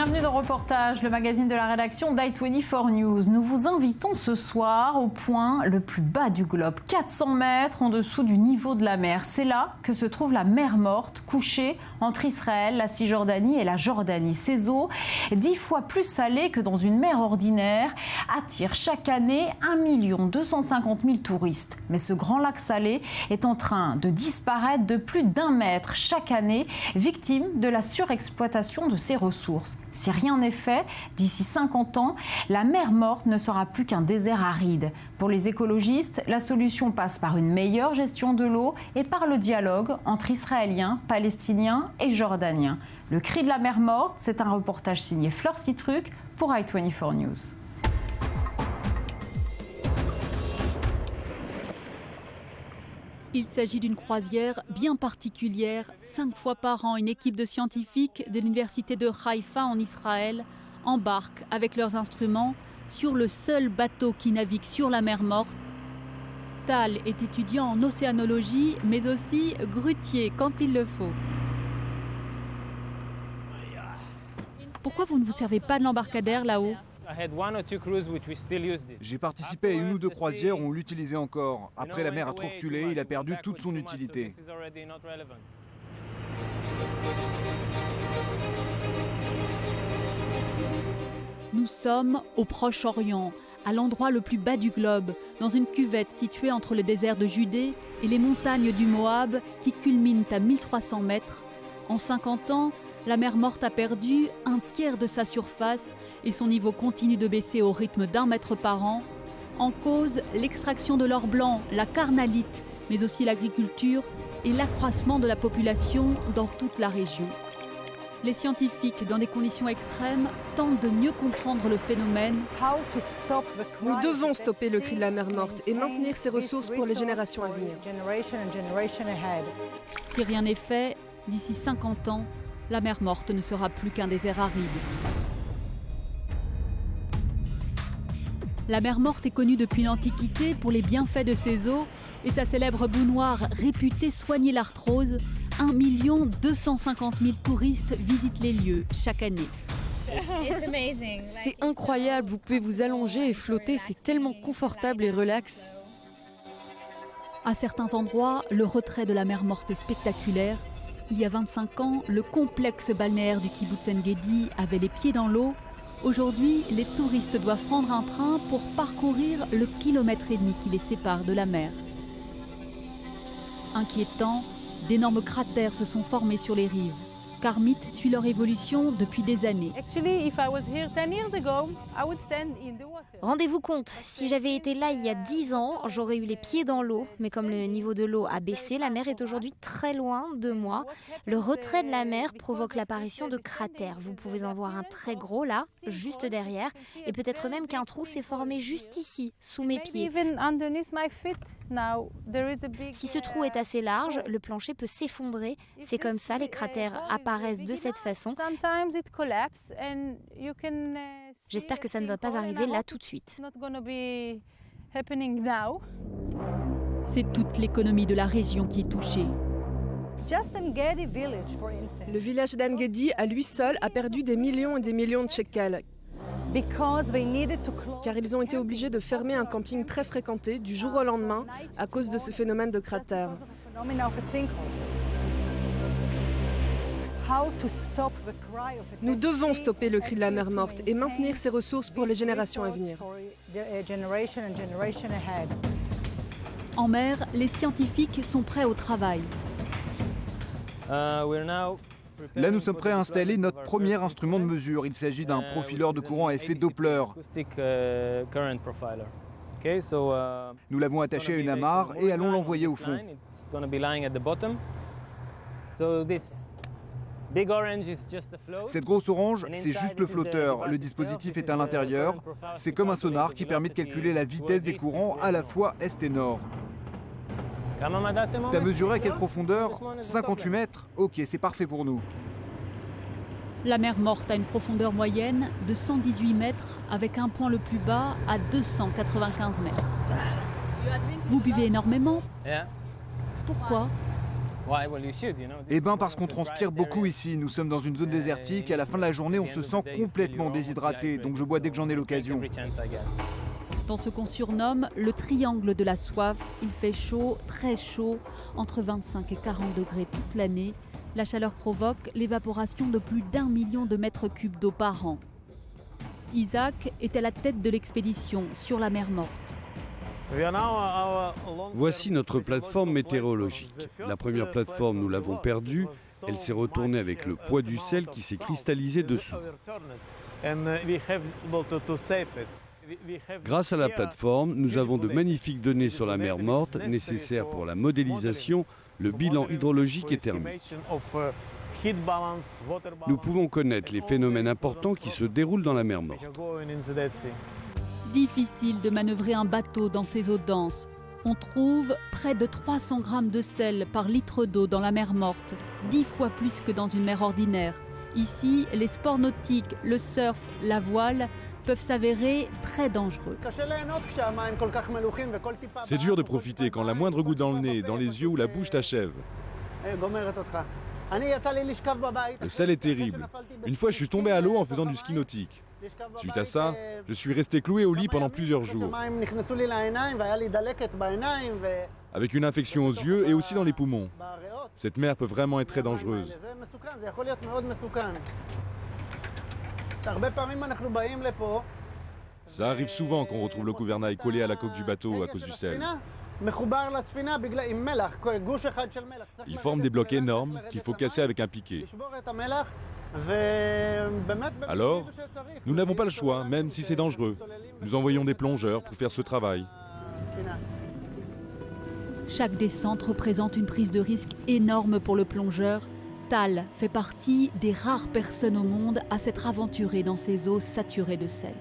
Bienvenue dans Reportage, le magazine de la rédaction d'i24 News. Nous vous invitons ce soir au point le plus bas du globe, 400 mètres en dessous du niveau de la mer. C'est là que se trouve la mer Morte, couchée entre Israël, la Cisjordanie et la Jordanie. Ces eaux, 10 fois plus salées que dans une mer ordinaire, attirent chaque année 1 250 000 touristes. Mais ce grand lac salé est en train de disparaître de plus d'1 mètre chaque année, victime de la surexploitation de ses ressources. Si rien n'est fait, d'ici 50 ans, la mer Morte ne sera plus qu'un désert aride. Pour les écologistes, la solution passe par une meilleure gestion de l'eau et par le dialogue entre Israéliens, Palestiniens et Jordaniens. Le cri de la mer Morte, c'est un reportage signé Fleur Citruc pour i24 News. Il s'agit d'une croisière bien particulière. 5 fois par an, une équipe de scientifiques de l'université de Haïfa en Israël embarque avec leurs instruments sur le seul bateau qui navigue sur la mer Morte. Tal est étudiant en océanologie, mais aussi grutier quand il le faut. Pourquoi vous ne vous servez pas de l'embarcadère là-haut ? J'ai participé à 1 ou 2 croisières où on l'utilisait encore. Après, la mer a trop reculé, il a perdu toute son utilité. Nous sommes au Proche-Orient, à l'endroit le plus bas du globe, dans une cuvette située entre le désert de Judée et les montagnes du Moab qui culminent à 1300 mètres. En 50 ans, la mer Morte a perdu 1/3 de sa surface et son niveau continue de baisser au rythme d'1 mètre par an. En cause, l'extraction de l'or blanc, la carnalite, mais aussi l'agriculture et l'accroissement de la population dans toute la région. Les scientifiques, dans des conditions extrêmes, tentent de mieux comprendre le phénomène. Nous devons stopper le cri de la mer Morte et maintenir ses ressources pour les générations à venir. Si rien n'est fait, d'ici 50 ans, la mer Morte ne sera plus qu'un désert aride. La mer Morte est connue depuis l'Antiquité pour les bienfaits de ses eaux et sa célèbre boue noire réputée soigner l'arthrose. 1 250 000 touristes visitent les lieux chaque année. C'est incroyable, vous pouvez vous allonger et flotter, c'est tellement confortable et relax. À certains endroits, le retrait de la mer Morte est spectaculaire. Il y a 25 ans, le complexe balnéaire du kibbutz En-Gedi avait les pieds dans l'eau. Aujourd'hui, les touristes doivent prendre un train pour parcourir le 1,5 km qui les sépare de la mer. Inquiétant, d'énormes cratères se sont formés sur les rives. Karmit suit leur évolution depuis des années. Rendez-vous compte, si j'avais été là il y a 10 ans, j'aurais eu les pieds dans l'eau. Mais comme le niveau de l'eau a baissé, la mer est aujourd'hui très loin de moi. Le retrait de la mer provoque l'apparition de cratères. Vous pouvez en voir un très gros là, juste derrière. Et peut-être même qu'un trou s'est formé juste ici, sous mes pieds. Si ce trou est assez large, le plancher peut s'effondrer. C'est comme ça, les cratères apparaissent de cette façon. J'espère que ça ne va pas arriver là tout de suite. C'est toute l'économie de la région qui est touchée. Le village d'En-Gedi, à lui seul, a perdu des millions et des millions de shekels. Car ils ont été obligés de fermer un camping très fréquenté du jour au lendemain à cause de ce phénomène de cratère. Nous devons stopper le cri de la mer Morte et maintenir ses ressources pour les générations à venir. En mer, les scientifiques sont prêts au travail. Là, nous sommes prêts à installer notre premier instrument de mesure. Il s'agit d'un profileur de courant à effet Doppler. Nous l'avons attaché à une amarre et allons l'envoyer au fond. Cette grosse orange, c'est juste le flotteur. Le dispositif est à l'intérieur. C'est comme un sonar qui permet de calculer la vitesse des courants à la fois est et nord. T'as mesuré à quelle profondeur ? 58 mètres ? Ok, c'est parfait pour nous. La mer Morte a une profondeur moyenne de 118 mètres avec un point le plus bas à 295 mètres. Vous buvez énormément ? Pourquoi ? Eh bien parce qu'on transpire beaucoup ici, nous sommes dans une zone désertique et à la fin de la journée on se sent complètement déshydraté, donc je bois dès que j'en ai l'occasion. Dans ce qu'on surnomme le triangle de la soif, il fait chaud, très chaud, entre 25 et 40 degrés toute l'année. La chaleur provoque l'évaporation de plus d'1 million de mètres cubes d'eau par an. Isaac est à la tête de l'expédition sur la mer Morte. Voici notre plateforme météorologique. La première plateforme, nous l'avons perdue. Elle s'est retournée avec le poids du sel qui s'est cristallisé dessous. Grâce à la plateforme, nous avons de magnifiques données sur la mer Morte nécessaires pour la modélisation, le bilan hydrologique et thermique. Nous pouvons connaître les phénomènes importants qui se déroulent dans la mer Morte. Difficile de manœuvrer un bateau dans ces eaux denses. On trouve près de 300 grammes de sel par litre d'eau dans la mer Morte, 10 fois plus que dans une mer ordinaire. Ici, les sports nautiques, le surf, la voile peuvent s'avérer très dangereux. C'est dur de profiter quand la moindre goutte dans le nez, dans les yeux ou la bouche t'achève. Le sel est terrible. Une fois, je suis tombé à l'eau en faisant du ski nautique. Suite à ça, je suis resté cloué au lit pendant plusieurs jours, avec une infection aux yeux et aussi dans les poumons. Cette mer peut vraiment être très dangereuse. Ça arrive souvent qu'on retrouve le gouvernail collé à la coque du bateau à cause du sel. Ils forment des blocs énormes qu'il faut casser avec un piquet. Alors, nous n'avons pas le choix, même si c'est dangereux. Nous envoyons des plongeurs pour faire ce travail. Chaque descente représente une prise de risque énorme pour le plongeur. Tal fait partie des rares personnes au monde à s'être aventuré dans ces eaux saturées de sel.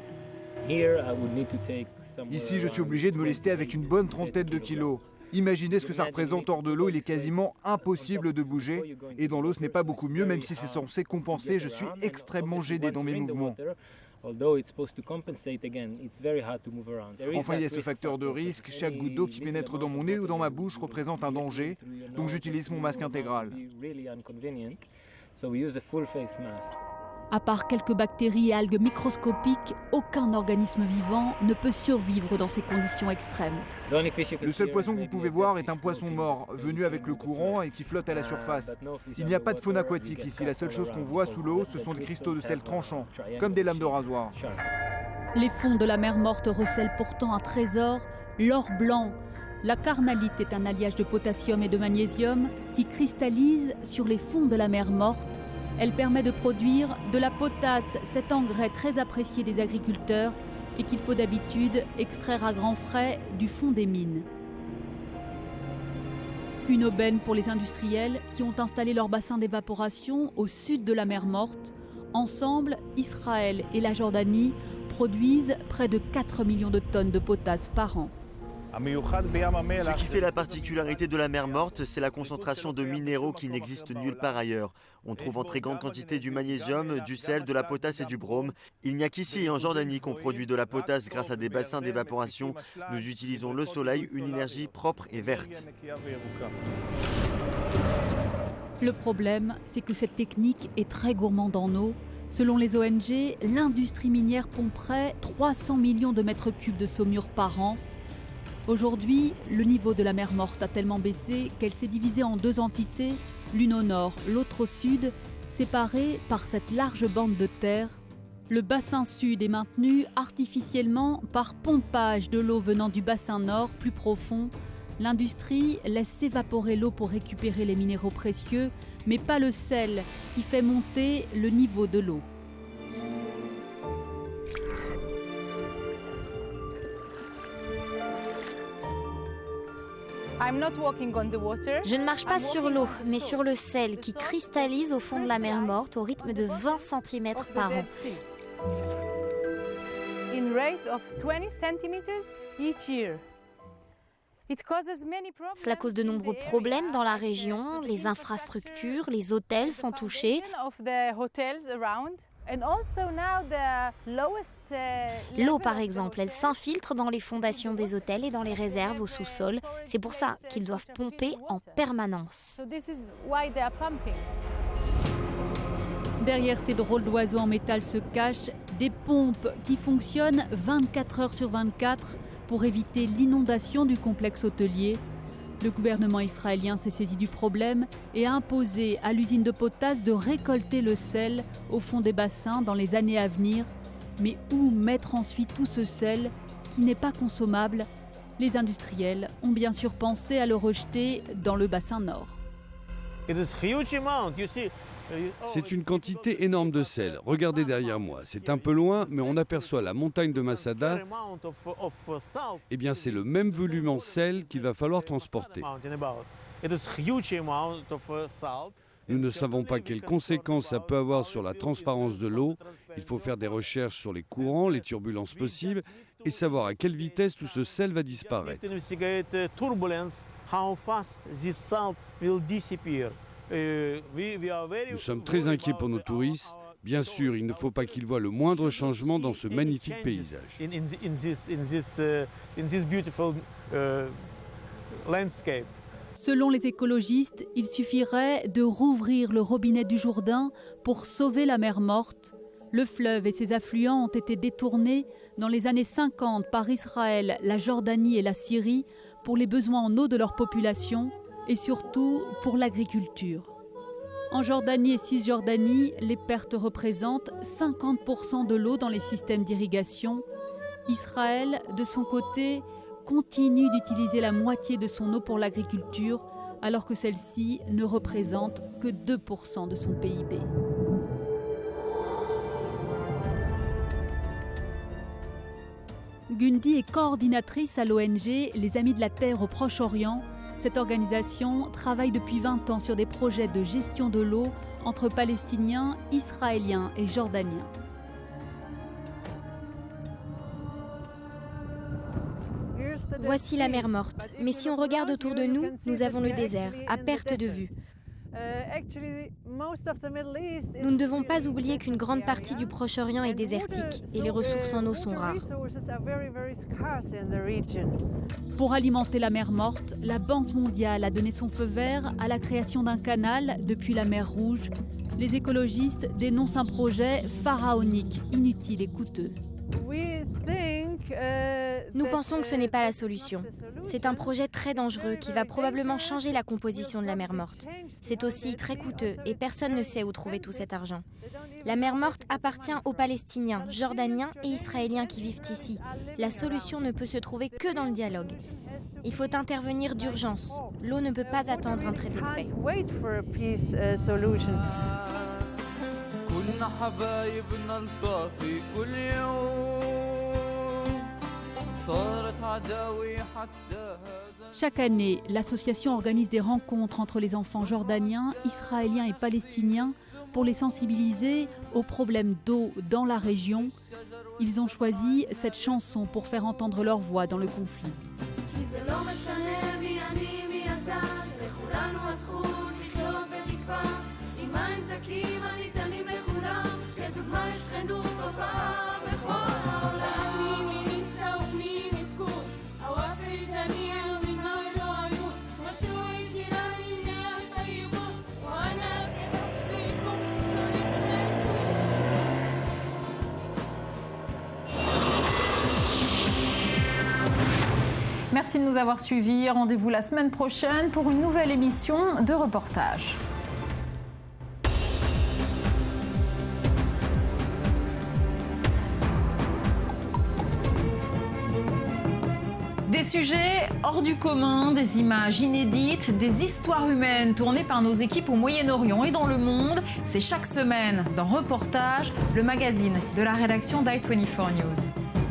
Ici, je suis obligé de me lester avec une bonne trentaine de kilos. Imaginez ce que ça représente hors de l'eau, il est quasiment impossible de bouger. Et dans l'eau, ce n'est pas beaucoup mieux, même si c'est censé compenser, je suis extrêmement gêné dans mes mouvements. Enfin, il y a ce facteur de risque, chaque goutte d'eau qui pénètre dans mon nez ou dans ma bouche représente un danger, donc j'utilise mon masque intégral. À part quelques bactéries et algues microscopiques, aucun organisme vivant ne peut survivre dans ces conditions extrêmes. Le seul poisson que vous pouvez voir est un poisson mort, venu avec le courant et qui flotte à la surface. Il n'y a pas de faune aquatique ici, la seule chose qu'on voit sous l'eau, ce sont des cristaux de sel tranchants, comme des lames de rasoir. Les fonds de la mer Morte recèlent pourtant un trésor, l'or blanc. La carnalite est un alliage de potassium et de magnésium qui cristallise sur les fonds de la mer Morte. Elle permet de produire de la potasse, cet engrais très apprécié des agriculteurs et qu'il faut d'habitude extraire à grands frais du fond des mines. Une aubaine pour les industriels qui ont installé leur bassin d'évaporation au sud de la mer Morte. Ensemble, Israël et la Jordanie produisent près de 4 millions de tonnes de potasse par an. Ce qui fait la particularité de la mer Morte, c'est la concentration de minéraux qui n'existent nulle part ailleurs. On trouve en très grande quantité du magnésium, du sel, de la potasse et du brome. Il n'y a qu'ici en Jordanie qu'on produit de la potasse grâce à des bassins d'évaporation. Nous utilisons le soleil, une énergie propre et verte. Le problème, c'est que cette technique est très gourmande en eau. Selon les ONG, l'industrie minière pomperait 300 millions de mètres cubes de saumure par an. Aujourd'hui, le niveau de la mer Morte a tellement baissé qu'elle s'est divisée en deux entités, l'une au nord, l'autre au sud, séparées par cette large bande de terre. Le bassin sud est maintenu artificiellement par pompage de l'eau venant du bassin nord, plus profond. L'industrie laisse s'évaporer l'eau pour récupérer les minéraux précieux, mais pas le sel qui fait monter le niveau de l'eau. Je ne marche pas sur l'eau, mais sur le sel qui cristallise au fond de la mer Morte au rythme de 20 cm par an. Cela cause de nombreux problèmes dans la région. Les infrastructures, les hôtels sont touchés. L'eau, par exemple, elle s'infiltre dans les fondations des hôtels et dans les réserves au sous-sol. C'est pour ça qu'ils doivent pomper en permanence. Derrière ces drôles d'oiseaux en métal se cachent des pompes qui fonctionnent 24 heures sur 24 pour éviter l'inondation du complexe hôtelier. Le gouvernement israélien s'est saisi du problème et a imposé à l'usine de potasse de récolter le sel au fond des bassins dans les années à venir. Mais où mettre ensuite tout ce sel qui n'est pas consommable? Les industriels ont bien sûr pensé à le rejeter dans le bassin nord. C'est une quantité énorme de sel. Regardez derrière moi, c'est un peu loin, mais on aperçoit la montagne de Masada. Eh bien, c'est le même volume en sel qu'il va falloir transporter. Nous ne savons pas quelles conséquences ça peut avoir sur la transparence de l'eau. Il faut faire des recherches sur les courants, les turbulences possibles et savoir à quelle vitesse tout ce sel va disparaître. Nous sommes très inquiets pour nos touristes. Bien sûr, il ne faut pas qu'ils voient le moindre changement dans ce magnifique paysage. Selon les écologistes, il suffirait de rouvrir le robinet du Jourdain pour sauver la mer Morte. Le fleuve et ses affluents ont été détournés dans les années 50 par Israël, la Jordanie et la Syrie pour les besoins en eau de leur population et surtout pour l'agriculture. En Jordanie et Cisjordanie, les pertes représentent 50% de l'eau dans les systèmes d'irrigation. Israël, de son côté, continue d'utiliser la moitié de son eau pour l'agriculture, alors que celle-ci ne représente que 2% de son PIB. Gundi est coordinatrice à l'ONG Les Amis de la Terre au Proche-Orient. Cette organisation travaille depuis 20 ans sur des projets de gestion de l'eau entre Palestiniens, Israéliens et Jordaniens. Voici la mer Morte, mais si on regarde autour de nous, nous avons le désert, à perte de vue. Nous ne devons pas oublier qu'une grande partie du Proche-Orient est désertique et les ressources en eau sont rares. Pour alimenter la mer Morte, la Banque mondiale a donné son feu vert à la création d'un canal depuis la mer Rouge. Les écologistes dénoncent un projet pharaonique, inutile et coûteux. Nous pensons que ce n'est pas la solution. C'est un projet très dangereux qui va probablement changer la composition de la mer Morte. C'est aussi très coûteux et personne ne sait où trouver tout cet argent. La mer Morte appartient aux Palestiniens, Jordaniens et Israéliens qui vivent ici. La solution ne peut se trouver que dans le dialogue. Il faut intervenir d'urgence. L'eau ne peut pas attendre un traité de paix. Chaque année, l'association organise des rencontres entre les enfants jordaniens, israéliens et palestiniens pour les sensibiliser aux problèmes d'eau dans la région. Ils ont choisi cette chanson pour faire entendre leur voix dans le conflit. Merci de nous avoir suivis. Rendez-vous la semaine prochaine pour une nouvelle émission de reportage. Des sujets hors du commun, des images inédites, des histoires humaines tournées par nos équipes au Moyen-Orient et dans le monde. C'est chaque semaine dans Reportage, le magazine de la rédaction d'i24 News.